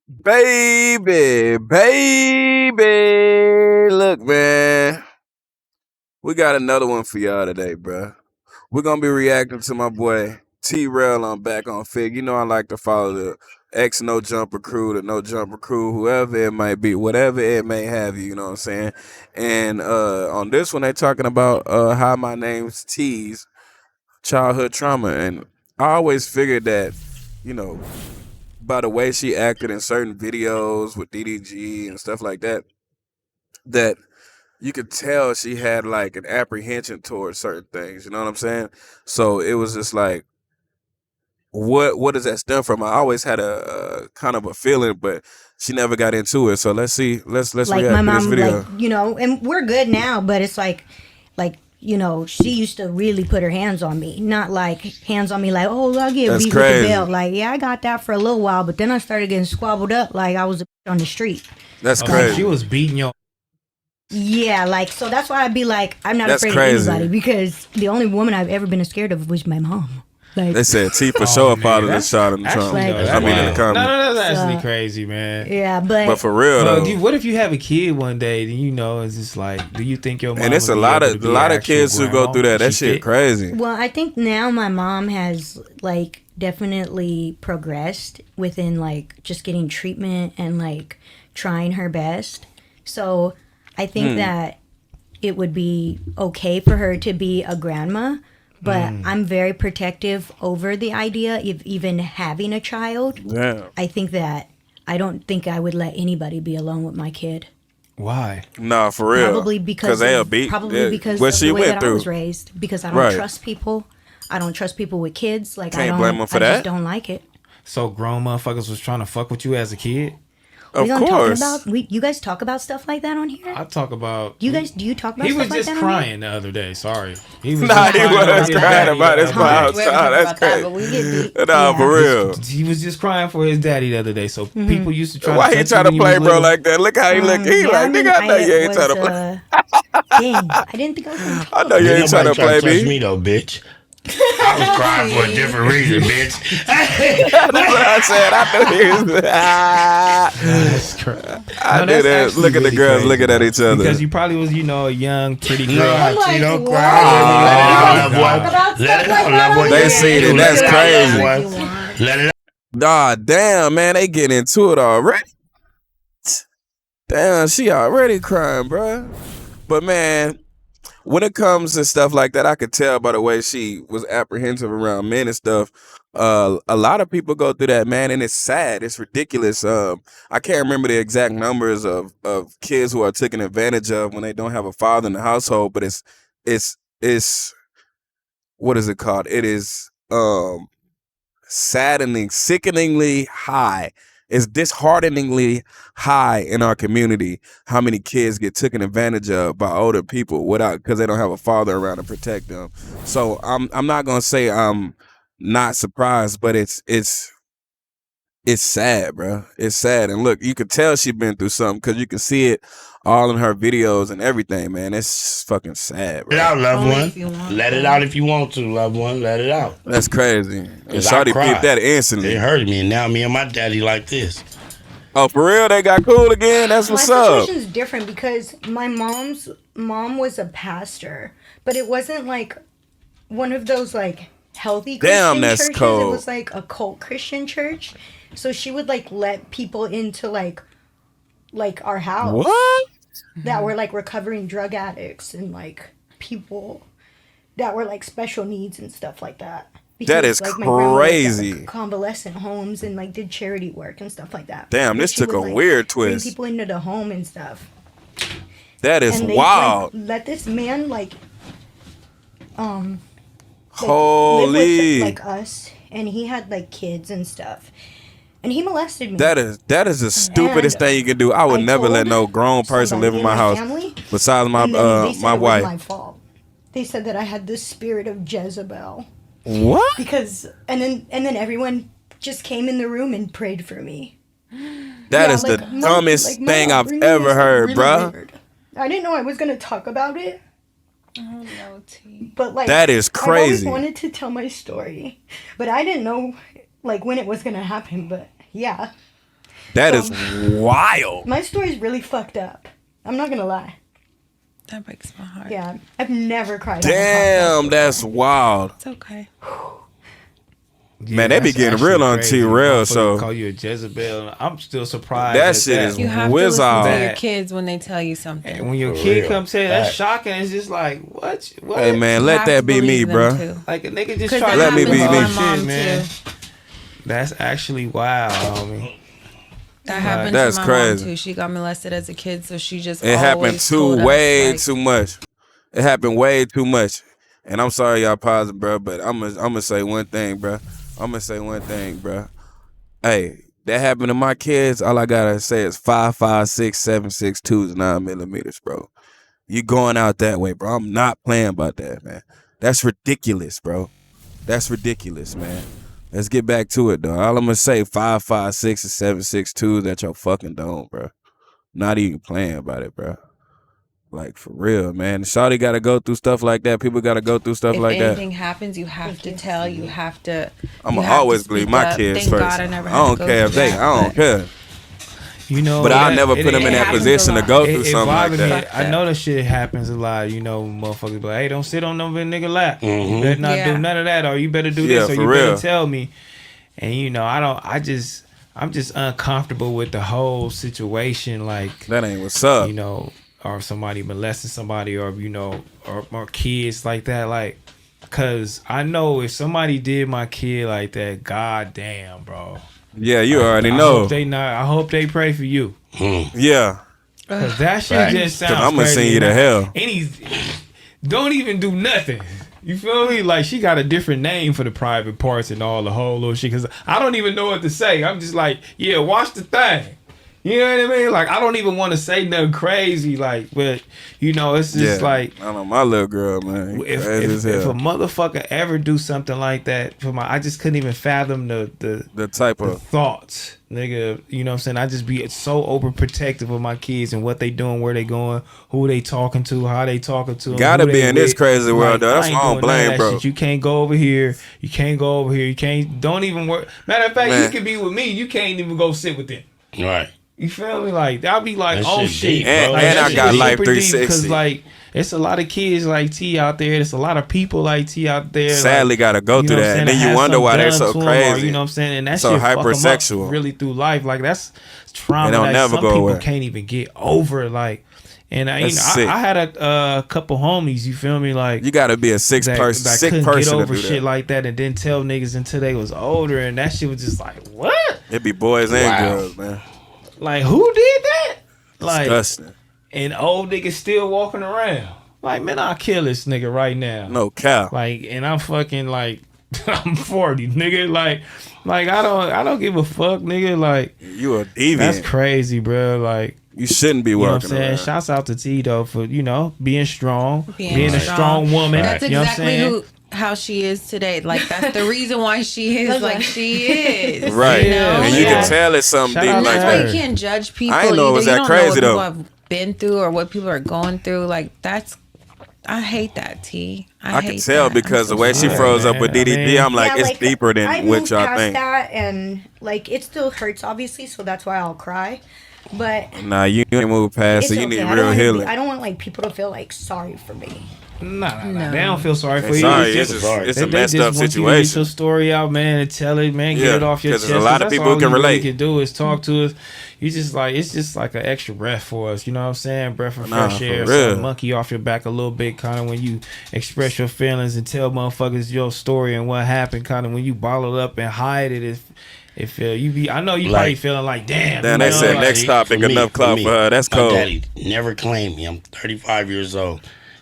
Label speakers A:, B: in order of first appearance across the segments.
A: Baby. Look, man. We got another one for y'all today, bruh. We're gonna be reacting to my boy T-Rail on Back on Fig. You know I like to follow the X No Jumper crew, the No Jumper crew, whoever it might be, whatever it may have you know what I'm saying? And on this one they talking about how my name's T's childhood trauma. And I always figured that, you know, by the way she acted in certain videos with DDG and stuff like that, that you could tell she had like an apprehension towards certain things. You know what I'm saying? So it was just like, what does that stem from? I always had a kind of a feeling, but she never got into it. So let's see. Let's
B: Like my
A: react to this
B: mom, like
A: video.
B: and we're good now, but it's like she used to really put her hands on me, not like hands on me like, oh, I'll get
A: That's
B: beat with the
A: crazy.
B: belt. Like, yeah, I got that for a little while, but then I started getting squabbled up like I was on the street.
A: That's
C: Oh, so
A: crazy.
C: she was beating your.
B: Yeah, like so that's why I'd be like, I'm not
A: That's
B: afraid
A: crazy.
B: of anybody because the only woman I've ever been scared of was my mom. Like,
A: They said T for
C: Oh,
A: sure
C: man,
A: father the
C: that's-
A: shot in the
C: actually,
A: trunk.
B: Like-
C: no, that's
A: I mean in the
C: wild.
A: comment.
C: No, that's actually
B: So-
C: crazy, man.
B: yeah,
A: But for real
C: Well,
A: though.
C: what if you have a kid one day? Then it's just like, do you think your mom?
A: And it's
C: would
A: a
C: be
A: lot
C: able
A: of
C: to be an actual
A: kids who go
C: grandma?
A: through that. That
C: She
A: shit
C: fit?
A: crazy.
B: well, I think now my mom has like definitely progressed within like just getting treatment and like trying her best. So I think that it would be okay for her to be a grandma, but I'm very protective over the idea of even having a child.
A: Damn.
B: I think that I don't think I would let anybody be alone with my kid.
C: Why?
A: Nah, for real.
B: Probably because
A: they'll
B: of,
A: beat
B: probably because
A: what
B: of
A: she
B: the way
A: went
B: that I
A: through.
B: was raised. Because I don't
A: Right.
B: trust people. I don't trust people with kids. Like I
A: Can't
B: don't.
A: blame 'em for
B: I
A: that.
B: just don't like it.
C: So grown motherfuckers was trying to fuck with you as a kid?
A: Of
B: We gonna talk
A: course.
B: about you guys talk about stuff like that on here?
C: I talk about.
B: Do you talk about
C: He
B: stuff
C: was
B: like
C: just
B: that on here?
C: crying the other day. Sorry. He was
A: Nah,
C: just
A: he
C: crying over
A: was
C: his
A: crying
C: daddy
A: about
C: the
A: his
C: other
A: mouth.
C: day.
D: We haven't talked
A: That's
D: about that,
A: crazy.
D: but we get deep.
A: Nah,
B: Yeah.
A: for real.
C: He was just crying for his daddy the other day. So people used to try
A: Why
C: to
A: he
C: touch
A: trying
C: you
A: to
C: when you
A: play
C: was
A: bro
C: little.
A: like that? Look how he look. He
B: Yeah,
A: like, nigga, I know you ain't trying to play.
B: Dang, I didn't think I was gonna talk
A: I know you
E: Ain't
A: ain't trying
E: nobody
A: to play
E: try to touch
A: me.
E: me though, bitch. I was crying for a different reason, bitch.
A: That's what I said. I knew he was.
C: That's crazy.
A: I did that. Look at the girls looking at each other.
C: Because you probably was, a young, pretty girl.
E: No,
D: like,
E: see, don't
D: what?
E: cry. Let it out,
C: You
E: love
C: guys
E: boy. Let it out, love boy.
A: They seen it. That's
E: Let
A: crazy.
E: it out, love boy. Let it out.
A: Nah, damn, man, they getting into it already. Damn, she already crying, bruh. But man, when it comes to stuff like that, I could tell by the way she was apprehensive around men and stuff. A lot of people go through that, man, and it's sad. It's ridiculous. I can't remember the exact numbers of kids who are taken advantage of when they don't have a father in the household, but it's what is it called? It is saddening, sickeningly high. It's dishearteningly high in our community how many kids get taken advantage of by older people without because they don't have a father around to protect them. So I'm not gonna say I'm not surprised, but it's sad, bro. It's sad, and look, you could tell she's been through something because you can see it all in her videos and everything, man. It's fucking sad,
E: Let it
A: bro.
E: out, loved
D: Only
E: one.
D: if you want
E: Let it
D: to.
E: out if you want to, loved one. Let it out.
A: That's crazy. And
E: 'Cause I
A: Shawty
E: cried.
A: peeped that instantly.
E: It hurt me, and now me and my daddy like this.
A: Oh, for real? They got cool again? That's
B: My
A: what's up.
B: situation's different because my mom's mom was a pastor, but it wasn't like one of those like healthy Christian
A: Damn, that's
B: churches.
A: cold.
B: It was like a cult Christian church. So she would like let people into like our house
A: What?
B: that were like recovering drug addicts and like people that were like special needs and stuff like that.
A: That is
B: my grandma worked at,
A: crazy.
B: like, convalescent homes and like did charity work and stuff like that.
A: Damn,
B: But
A: this
B: she
A: took
B: would,
A: a
B: like,
A: weird
B: bring
A: twist.
B: people into the home and stuff.
A: That is
B: And they
A: wild.
B: like, let this man like live
A: Holy.
B: with like us, and he had like kids and stuff, and he molested me.
A: That is the stupidest
B: And
A: thing you can do. I would
B: I
A: never let
B: told
A: no grown person live
B: somebody
A: in my house
B: family,
A: besides my
B: and then they said
A: my
B: it was
A: wife.
B: my fault. They said that I had the spirit of Jezebel
A: What?
B: because, and then everyone just came in the room and prayed for me.
A: That
B: Yeah,
A: is
B: like,
A: the
B: my-
A: dumbest
B: like, my
A: thing I've
B: upbringing
A: ever
B: is, like,
A: heard,
B: really
A: bruh.
B: weird. I didn't know I was gonna talk about it,
D: Oh, no, T.
B: but like
A: That is
B: I've always
A: crazy.
B: wanted to tell my story, but I didn't know like when it was gonna happen. But yeah,
A: That
B: So,
A: is wild.
B: my story's really fucked up. I'm not gonna lie.
D: That breaks my heart.
B: Yeah, I've never cried. on a podcast
A: Damn,
B: before.
A: that's wild.
D: It's okay.
A: Man, they be
C: that's
A: getting
C: actually
A: real on
C: crazy.
A: T-Rail,
C: Motherfucker
A: so-
C: call you a Jezebel. I'm still surprised.
A: That
C: at
A: shit is
D: You have
A: whiz
D: to listen
A: off.
D: to your kids when they tell you something.
C: And when your
E: For
C: kid
E: real.
C: comes tell you, that's
E: Facts.
C: shocking. It's just like, what? What?
A: Hey man,
D: You
A: let
D: have
A: that
D: to
A: be me,
D: believe them,
A: bro.
D: too.
C: Like a nigga just
D: 'Cause
C: try
D: that
C: to
A: Let me
D: happens
A: be
D: to
A: me.
D: my
C: shit,
D: mom
C: man.
D: too.
C: That's actually wild, homie.
D: That happened
A: That's
D: to my
A: crazy.
D: mom too. She got molested as a kid, so she just
A: It happened
D: always told us,
A: way
D: like,
A: too much. It happened way too much. And I'm sorry y'all pausing, bro, but I'm gonna say one thing, bro. Hey, that happened to my kids. All I gotta say is 5.56, 7.62 is 9mm, bro. You going out that way, bro. I'm not playing about that, man. That's ridiculous, bro. That's ridiculous, man. Let's get back to it, though. All I'm gonna say, 5.56 and 7.62 is at your fucking dome, bro. Not even playing about it, bro. Like, for real, man. Shawty gotta go through stuff like that. People gotta go through stuff
D: if
A: like that.
D: anything happens, you have to tell. You have to.
A: I'm
D: you
A: gonna
D: have to
A: always
D: speak
A: believe my
D: up.
A: kids
D: Thank
A: first.
D: God I never had
A: I don't
D: to go
A: care if
D: through
A: they,
D: that,
A: I don't
D: but-
A: care.
C: You know,
A: But I'll
C: that-
A: never put them in that
D: happens
A: position
D: a
A: to go
D: lot.
A: through
C: It
A: something like
C: bothers me.
A: that.
C: I know that shit happens a lot. You know, motherfuckers be like, hey, don't sit on no nigga lap. You
E: Mhm.
C: better not
D: Yeah.
C: do none of that, or you better do
A: Yeah,
C: this, or
A: for
C: you
A: real.
C: better tell me. And you know, I'm just uncomfortable with the whole situation. Like,
A: That ain't what's up.
C: you know, or somebody molesting somebody, or you know, or kids like that. Like, cause I know if somebody did my kid like that, goddamn, bro.
A: Yeah, you already
C: I
A: know.
C: hope they not. I hope they pray for you.
A: Yeah.
C: Cause that shit
E: Facts.
C: just sounds
A: 'Cause I'ma
C: crazy.
A: send you to hell.
C: And he's don't even do nothing. You feel me? Like, she got a different name for the private parts and all the whole little shit. Cause I don't even know what to say. I'm just like, yeah, watch the thing. You know what I mean? Like, I don't even want to say nothing crazy. Like, but you know, it's just like,
A: I know my little girl, man.
C: if
A: Crazy as
C: a
A: hell.
C: motherfucker ever do something like that for I just couldn't even fathom
A: The type
C: the
A: of
C: thoughts, nigga. You know what I'm saying? I just be so overprotective of my kids and what they doing, where they going, who they talking to, how they talking to them.
A: Gotta
C: who
A: be
C: they
A: in this
C: with.
A: crazy world,
C: Like,
A: though. That's
C: I ain't
A: why I don't
C: doing none of
A: blame,
C: that
A: bro.
C: shit. You can't go over here. You can't go over here. You can't. Don't even work. Matter of fact,
A: Man.
C: you can be with me. You can't even go sit with them.
E: Right.
C: You feel me? Like, I'll be like,
E: That
C: oh
E: shit
C: shit.
E: deep,
A: And-
E: bro.
A: and
C: that
A: I
C: shit
A: got
C: is
A: Life
C: super deep
A: 360.
C: because like it's a lot of kids like T out there. There's a lot of people like T out there.
A: Sadly
C: like,
A: gotta go
C: you
A: through
C: know
A: that.
C: what I'm
A: And then
C: saying,
A: you
C: that
A: wonder
C: has
A: why
C: some
A: they're
C: done
A: so
C: to 'em, or,
A: crazy.
C: you know what I'm saying? And that
A: So
C: shit fuck 'em up
A: hypersexual.
C: really through life. Like, that's trauma
A: They don't
C: that
A: never
C: some
A: go
C: people
A: away.
C: can't even get over. Like, and I, you
A: That's
C: know,
A: sick.
C: I had a couple homies. You feel me? Like,
A: You gotta be a sick
C: that
A: person
C: couldn't get
A: to
C: over
A: do
C: shit
A: that.
C: like that, and didn't tell niggas until they was older, and that shit was just like, what?
A: It be boys and
E: Wow.
A: girls, man.
C: Like, who did that? Like,
A: Disgusting.
C: and old niggas still walking around. Like, man, I'll kill this nigga right now.
A: No cow.
C: Like, and I'm fucking like, I'm 40, nigga. Like I don't give a fuck, nigga. Like,
A: You a deviant.
C: that's crazy, bro. Like,
A: You shouldn't be
C: you know what I'm
A: walking
C: saying?
A: around.
C: Shouts out to T though for, you know, being strong,
D: Being
C: being a strong woman.
D: That's
C: You know what I'm
D: exactly
C: saying?
D: how she is today. Like, that's the reason why she is
B: That's
D: like
B: right.
D: she is.
A: Right.
D: You know?
A: And you
C: Yeah.
A: can tell it's something
C: Shout
A: deep
C: out
A: like
C: to
D: That's why
C: her.
A: that.
D: you can't judge people.
A: I didn't know it was
D: either.
A: that
D: You don't
A: crazy,
D: know what
A: though.
D: people have been through or what people are going through. Like, I hate that, T.
A: I
D: hate
A: can tell
D: that.
A: because
D: I'm
A: the way
D: so
A: she
D: sorry.
A: froze up
C: man.
A: with
C: I
A: DDD,
C: mean-
A: I'm like,
B: Yeah,
A: it's deeper
B: I
A: than what
B: moved
A: y'all
B: past
A: think.
B: that, and like it still hurts, obviously, so that's why I'll cry. But
A: Nah, you ain't move past
B: it's
A: it. You
B: okay.
A: need
B: I don't
A: real
B: want
A: healing.
B: I don't want like people to feel like sorry for me.
C: Nah.
D: No.
C: They don't feel sorry for
A: It's
C: you.
A: sorry,
C: It's
A: it's
C: just,
A: just it's
C: they
A: a messed
C: just
A: up
C: want you to get your
A: situation.
C: story out, man, and tell it, man. Get
A: Yeah,
C: it off your
A: 'cause
C: chest.
A: there's a lot of
C: That's
A: people
C: all
A: who can
C: you really
A: relate.
C: can do is talk to us. You just like, it's just like an extra breath for us. You know what I'm saying? Breath of
A: Nah,
C: fresh
A: for
C: air,
A: real.
C: some monkey off your back a little bit, kind of when you express your feelings and tell motherfuckers your story and what happened. Kind of when you bottle it up and hide it. If you be, I know you probably
E: Like-
C: feeling like, damn.
A: Damn,
C: you
A: they
C: know,
A: said
C: like,
A: next topic, enough clout for her. That's
E: my
A: cold.
E: daddy never claimed me. I'm 35 years old.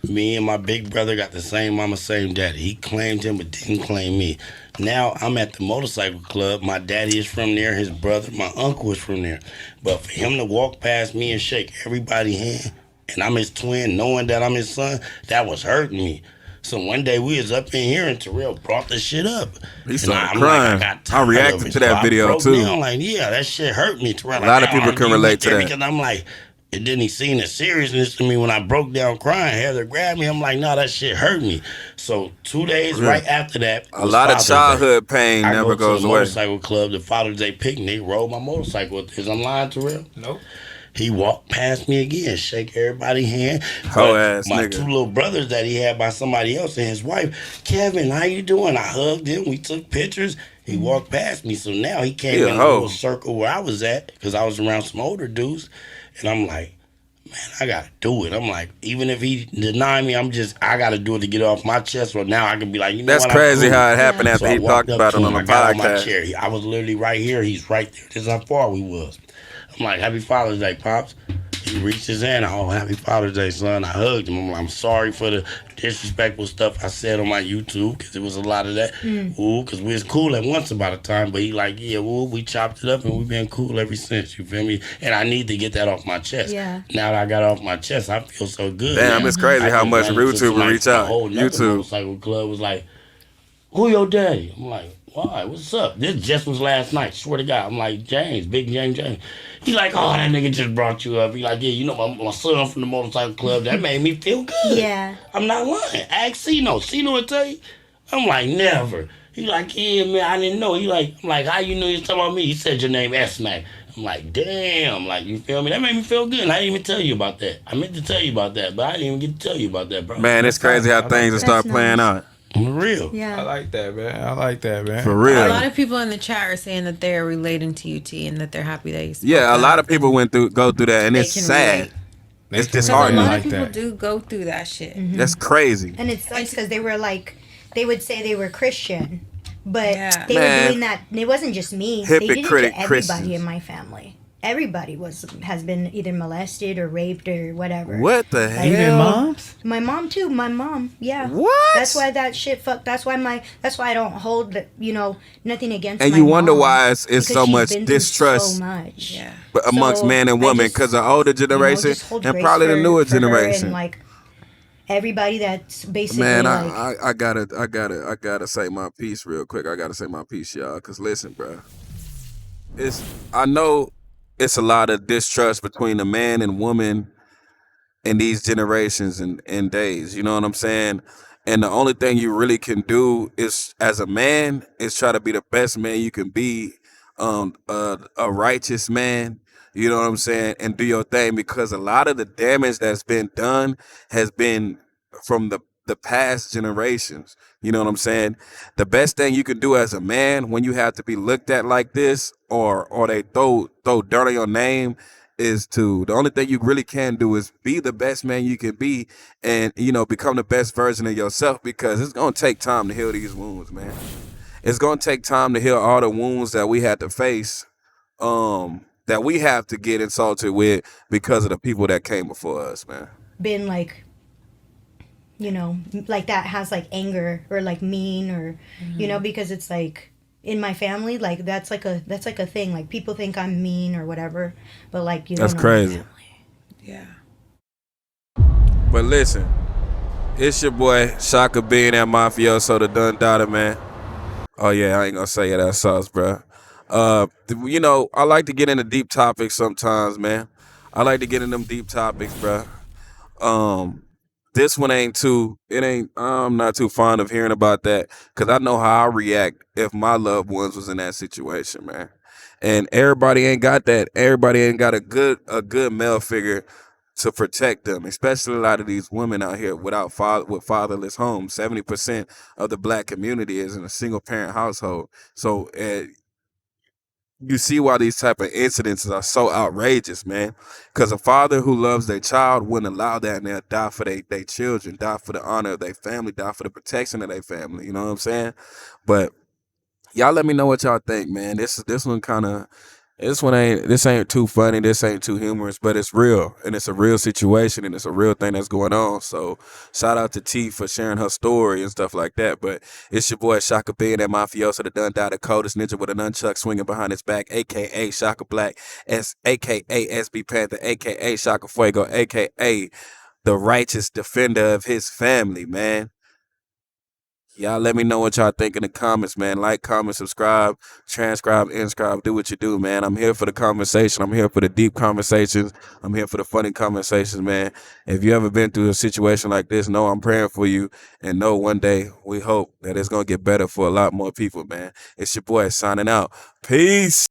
E: Me and my big brother got the same mama, same daddy. He claimed him but didn't claim me. Now I'm at the motorcycle club. My daddy is from there. His brother, my uncle is from there. But for him to walk past me and shake everybody's hand, and I'm his twin, knowing that I'm his son, that was hurting me. So one day we was up in here and Terrell brought the shit up.
A: He
E: And
A: started
E: I'm
A: crying.
E: got
A: I
E: tired
A: reacted
E: of it.
A: to that
E: So
A: video,
E: I broke
A: too.
E: down like, yeah, that shit hurt me. Terrell,
A: A lot of people can relate to that.
E: Because I'm like, And then he seen the seriousness to me when I broke down crying. Heather grabbed me. I'm like, no, that shit hurt me. So 2 days right after that
A: A
E: was
A: lot of
E: Father's
A: childhood
E: Day.
A: pain
E: I
A: never
E: go to the
A: goes away.
E: motorcycle club, the Father's Day picnic, rode my motorcycle with this. I'm lying to real.
C: Nope.
E: He walked past me again, shake everybody's hand.
A: Hoe
E: But
A: ass
E: my
A: nigga.
E: 2 little brothers that he had by somebody else and his wife, Kevin, how you doing? I hugged him. We took pictures. He walked past me. So now he came
A: He a
E: in a
A: hoe.
E: little circle where I was at because I was around some older dudes. And I'm like, man, I gotta do it. I'm like, even if he deny me, I gotta do it to get it off my chest. So now I can be like, you know
A: That's
E: what?
A: crazy
E: I'm cool.
A: how it happened
E: So
A: after
E: I
A: he
E: walked
A: talked
E: up
A: about
E: to
A: it
E: him.
A: on the
E: I got on my
A: podcast.
E: chair. I was literally right here. He's right there. This is how far we was. I'm like, happy Father's Day, Pops. He reached his hand. Oh, happy Father's Day, son. I hugged him. I'm like, I'm sorry for the disrespectful stuff I said on my YouTube because it was a lot of that. Ooh, because we was cool at once about a time. But he like, yeah, ooh, we chopped it up and we've been cool ever since. You feel me? And I need to get that off my chest.
B: Yeah.
E: Now that I got it off my chest, I feel so good.
A: Damn,
E: now.
A: it's crazy
E: I
A: how
E: just
A: much
E: ran into
A: YouTube will
E: somebody
A: reach
E: from a
A: out.
E: whole nother
A: YouTube.
E: motorcycle club was like, who your daddy? I'm like, why? What's up? This just was last night. Swear to God. I'm like, James, Big James. He like, oh, that nigga just brought you up. He like, yeah, you know my son from the motorcycle club. That made me feel good.
B: Yeah.
E: I'm not lying. Ask Cino. Cino will tell you. I'm like, never. He like, yeah, man, I didn't know. I'm like, how you know you was talking about me? He said your name S-Mac. I'm like, damn. Like, you feel me? That made me feel good. And I didn't even tell you about that. I meant to tell you about that, but I didn't even get to tell you about that, bro.
A: Man, it's crazy how
C: I like
A: things will
C: that.
A: start
B: That's
A: playing
B: nice.
A: out.
E: For real.
B: Yeah.
C: I like that, man.
A: For
D: A
A: real.
D: lot of people in the chat are saying that they're relating to you, T, and that they're happy that you spoke
A: Yeah, a lot
D: up
A: of people
D: and
A: go through that, and
D: they
A: it's
D: can
A: sad.
D: relate.
A: It's
D: Because a
A: disheartening.
D: lot
C: like
D: of people
C: that.
D: do go through that shit.
A: That's crazy.
B: And it sucks because they were like, they would say they were Christian, but
D: Yeah.
B: they
A: Man.
B: were doing that. It wasn't just me. They did it
A: Hypocritic
B: to everybody
A: Christians.
B: in my family. Everybody has been either molested or raped or whatever.
A: What the hell?
C: Even moms?
B: My mom too. My mom, yeah.
A: What?
B: That's why that shit fucked. That's why I don't hold nothing against.
A: And
B: my
A: you wonder
B: mom,
A: why it's
B: because
A: so
B: she's
A: much
B: been through
A: distrust
B: So much.
D: Yeah.
A: amongst
B: So,
A: man and
B: I
A: woman
B: just,
A: because the older generation
B: just hold
A: and
B: grace
A: probably the newer
B: for her
A: generation.
B: and like everybody that's basically
A: Man,
B: like.
A: I gotta say my piece real quick. I gotta say my piece, y'all. Cause listen, bro, I know it's a lot of distrust between the man and woman in these generations and days. You know what I'm saying? And the only thing you really can do is, as a man, is try to be the best man you can be, a righteous man. You know what I'm saying? And do your thing, because a lot of the damage that's been done has been from the past generations. You know what I'm saying? The best thing you can do as a man when you have to be looked at like this, or they throw dirt on your name, is the only thing you really can do is be the best man you can be, and become the best version of yourself, because it's gonna take time to heal these wounds, man. It's gonna take time to heal all the wounds that we had to face, that we have to get insulted with because of the people that came before us, man.
B: Been like, like that has like anger or like mean or because it's like in my family, like that's like a thing, like people think I'm mean or whatever, but like you don't
A: That's
B: know my
A: crazy.
B: family.
D: Yeah.
A: But listen, it's your boy Shaka being that mafioso, the Dun Dada, man. Oh yeah, I ain't gonna say it that sauce, bro. I like to get into deep topics sometimes, man. I like to get in them deep topics, bro. This one I'm not too fond of hearing about that, because I know how I react if my loved ones was in that situation, man. And everybody ain't got that. Everybody ain't got a good male figure to protect them, especially a lot of these women out here with fatherless homes. 70% of the black community is in a single parent household. So you see why these type of incidences are so outrageous, man. Because a father who loves their child wouldn't allow that, and they'll die for their children, die for the honor of their family, die for the protection of their family. You know what I'm saying? But y'all let me know what y'all think, man. This ain't too funny, this ain't too humorous, but it's real, and it's a real situation, and it's a real thing that's going on. So shout out to T for sharing her story and stuff like that. But it's your boy Shaka being that mafioso, the Dun Dada, coldest ninja with a nunchuck swinging behind his back, aka Shaka Black, aka SB Panther, aka Shaka Fuego, aka the righteous defender of his family, man. Y'all let me know what y'all think in the comments, man. Like, comment, subscribe, transcribe, inscribe. Do what you do, man. I'm here for the conversation. I'm here for the deep conversations. I'm here for the funny conversations, man. If you ever been through a situation like this, know I'm praying for you. And know one day we hope that it's going to get better for a lot more people, man. It's your boy signing out. Peace.